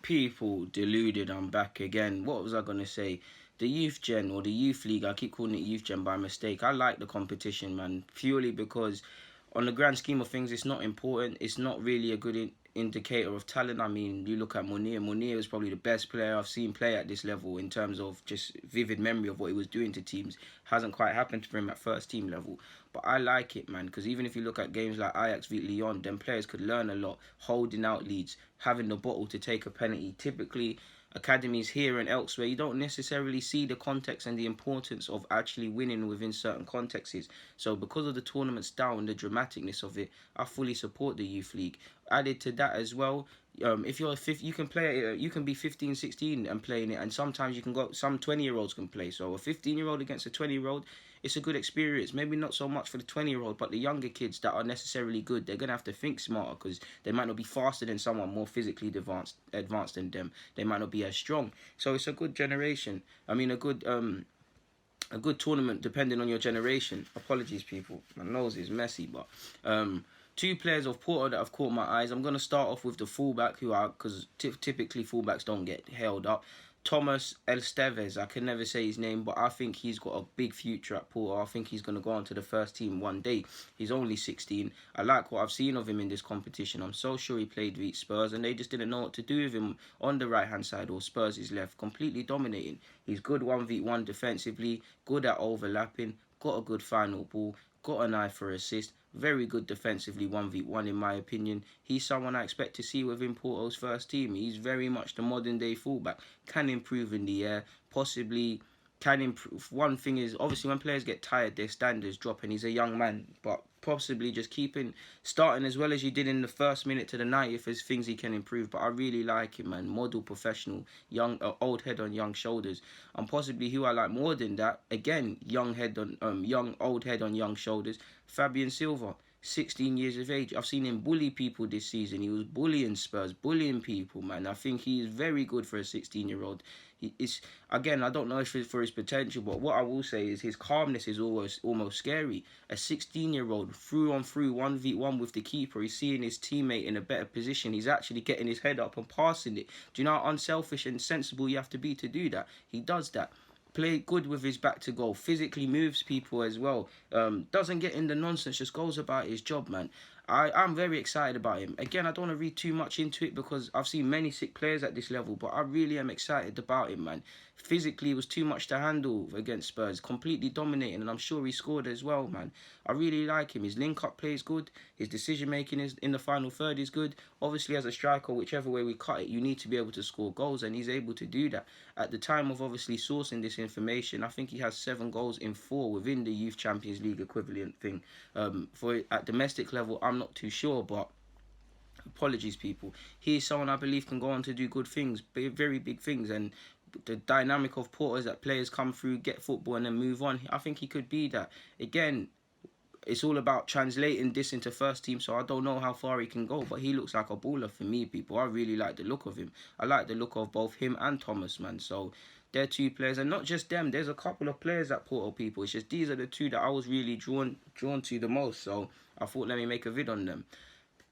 People, deluded, I'm back again. What was I going to say? The youth gen or the youth league, I keep calling it youth gen by mistake. I like the competition, man, purely because on the grand scheme of things, it's not important. It's not really a good indicator of talent. I mean, you look at Munir. Munir is probably the best player I've seen play at this level in terms of just vivid memory of what he was doing to teams. Hasn't quite happened for him at first team level. But I like it, man, because even if you look at games like Ajax v Lyon, then players could learn a lot, holding out leads, having the bottle to take a penalty. Typically, academies here and elsewhere, you don't necessarily see the context and the importance of actually winning within certain contexts. So because of the tournament style and the dramaticness of it, I fully support the youth league. Added to that as well, if you're a fifth, you can play. You can be 15, 16 and playing it, and sometimes you can go. Some 20-year-olds can play. So a 15-year-old against a 20-year-old, it's a good experience. Maybe not so much for the 20-year-old, but the younger kids that are necessarily good, they're gonna have to think smarter because they might not be faster than someone more physically advanced than them. They might not be as strong. So it's a good generation. I mean, a good tournament depending on your generation. Apologies, people. My nose is messy, but two players of Porto that have caught my eyes. I'm going to start off with the fullback, who are, because typically fullbacks don't get held up. Toma Esteves, I can never say his name, but I think he's got a big future at Porto. I think he's going to go on to the first team one day. He's only 16. I like what I've seen of him in this competition. I'm so sure he played with Spurs, and they just didn't know what to do with him on the right-hand side, or Spurs is left, completely dominating. He's good 1v1 defensively, good at overlapping, got a good final ball, got an eye for assist, very good defensively 1v1 in my opinion. He's someone I expect to see within Porto's first team. He's very much the modern day fullback. Can improve in the air, possibly can improve. One thing is, obviously when players get tired, their standards drop, and he's a young man, but possibly just starting as well as you did in the first minute to the 90th is things he can improve. But I really like him, man. Model professional, young, old head on young shoulders. And possibly who I like more than that, again, young old head on young shoulders, Fabio Silva. 16 years of age. I've seen him bully people this season. He was bullying Spurs, bullying people, man. I think he is very good for a 16-year-old. He is, again, I don't know if it's for his potential, but what I will say is his calmness is almost scary. A 16-year-old through on through 1v1 with the keeper. He's seeing his teammate in a better position. He's actually getting his head up and passing it. Do you know how unselfish and sensible you have to be to do that? He does that. Play good with his back to goal, physically moves people as well, doesn't get in the nonsense, just goes about his job, man. I'm very excited about him. Again, I don't want to read too much into it because I've seen many sick players at this level, but I really am excited about him, man. Physically, it was too much to handle against Spurs, completely dominating, and I'm sure he scored as well, man. I really like him. His link-up play is good. His decision-making is in the final third is good. Obviously, as a striker, whichever way we cut it, you need to be able to score goals, and he's able to do that. At the time of obviously sourcing this information, I think he has 7 goals in 4 within the Youth Champions League equivalent thing. For at domestic level, I'm not too sure, but apologies, people. He's someone I believe can go on to do good things, very big things, and the dynamic of Porto is that players come through, get football, and then move on. I think he could be that. Again, it's all about translating this into first team, so I don't know how far he can go, but he looks like a baller for me, people. I really like the look of him. I like the look of both him and Thomas, man. So they're 2 players, and not just them. There's a couple of players at Porto, people. It's just these are the 2 that I was really drawn to the most, so I thought let me make a vid on them.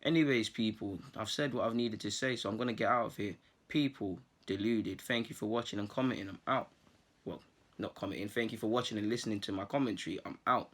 Anyways, people, I've said what I've needed to say, so I'm going to get out of here. People, deluded. Thank you for watching and commenting. I'm out. Well, not commenting. Thank you for watching and listening to my commentary. I'm out.